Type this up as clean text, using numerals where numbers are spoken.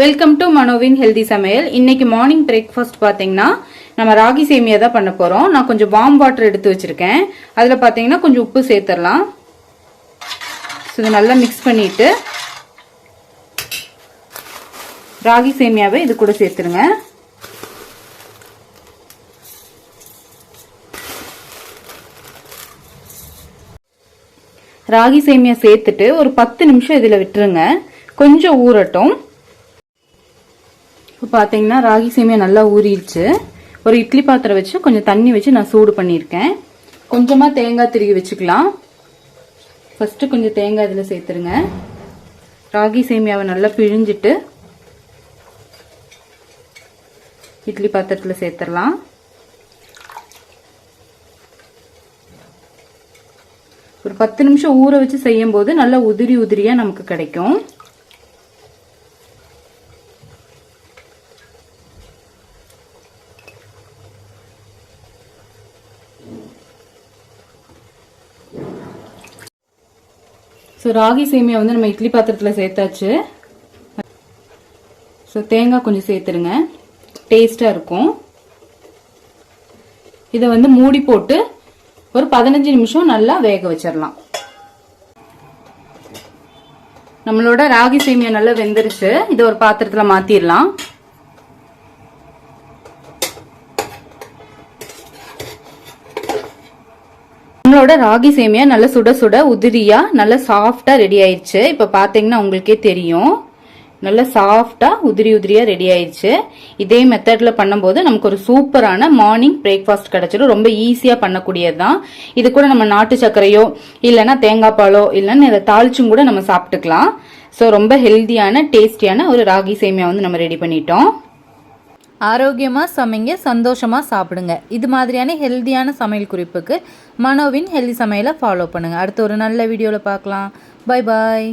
Welcome to மனோவின் healthy சமையல். இன்னைக்கு morning breakfast பாத்தீங்கன்னா நம்ம ராகி சேமியா தான் பண்ண போறோம். நான் கொஞ்சம் வார்ம் வாட்டர் எடுத்து வச்சிருக்கேன். அதுல பாத்தீங்கன்னா கொஞ்சம் உப்பு சேர்த்துடலாம். இதை நல்லா மிக்ஸ் பண்ணிட்டு ராகி சேமியாவை இது கூட சேர்த்துருங்க. ராகி சேமியா சேர்த்துட்டு ஒரு 10 நிமிஷம் இதுல விட்டுருங்க, கொஞ்சம் ஊறட்டும். இப்போ பார்த்தீங்கன்னா ராகி சேமியா நல்லா ஊறிடுச்சு. ஒரு இட்லி பாத்திரம் வச்சு கொஞ்சம் தண்ணி வச்சு நான் சூடு பண்ணியிருக்கேன். கொஞ்சமாக தேங்காய் திருகி வச்சுக்கலாம். ஃபர்ஸ்ட் கொஞ்சம் தேங்காய் இதில் சேர்த்துருங்க. ராகி சேமியாவை நல்லா பிழிஞ்சிட்டு இட்லி பாத்திரத்தில் சேர்த்துடலாம். ஒரு 10 நிமிஷம் ஊற வச்சு செய்யும் போது நல்லா உதிரி உதிரியா நமக்கு கிடைக்கும். ராகி சேமியா வந்து நம்ம இட்லி பாத்திரத்தில் சேர்த்தாச்சு. தேங்காய் கொஞ்சம் சேர்த்துருங்க, டேஸ்டா இருக்கும். இதை வந்து மூடி போட்டு ஒரு 15 நிமிஷம் நல்லா வேக வச்சிடலாம். நம்மளோட ராகி சேமியா நல்லா வெந்துருச்சு. இதை ஒரு பாத்திரத்துல மாத்திரலாம். நம்மளோட ராகி சேமியா நல்லா சுட சுட உதிரியா நல்லா சாஃப்டா ரெடி ஆயிடுச்சு. இப்ப பாத்தீங்கன்னா உங்களுக்கே தெரியும், நல்லா சாஃப்டா உதிரி உதிரியா ரெடி ஆயிடுச்சு. இதே மெத்தட்ல பண்ணும்போது நமக்கு ஒரு சூப்பரான மார்னிங் பிரேக்ஃபாஸ்ட் கிடைச்சிடும். ரொம்ப ஈஸியா பண்ணக்கூடியதுதான். இது கூட நம்ம நாட்டு சர்க்கரையோ இல்லைன்னா தேங்காய் பாலோ இல்லைன்னா இதை தாளிச்சும் கூட நம்ம சாப்பிட்டுக்கலாம். ஸோ ரொம்ப ஹெல்தியான டேஸ்டியான ஒரு ராகி சேமியா வந்து நம்ம ரெடி பண்ணிட்டோம். ஆரோக்கியமாக சமைங்க, சந்தோஷமாக சாப்பிடுங்க. இது மாதிரியான ஹெல்தியான சமையல் குறிப்புக்கு மனோவின் ஹெல்தி சமையலை ஃபாலோ பண்ணுங்கள். அடுத்து ஒரு நல்ல வீடியோவில் பார்க்கலாம். Bye bye.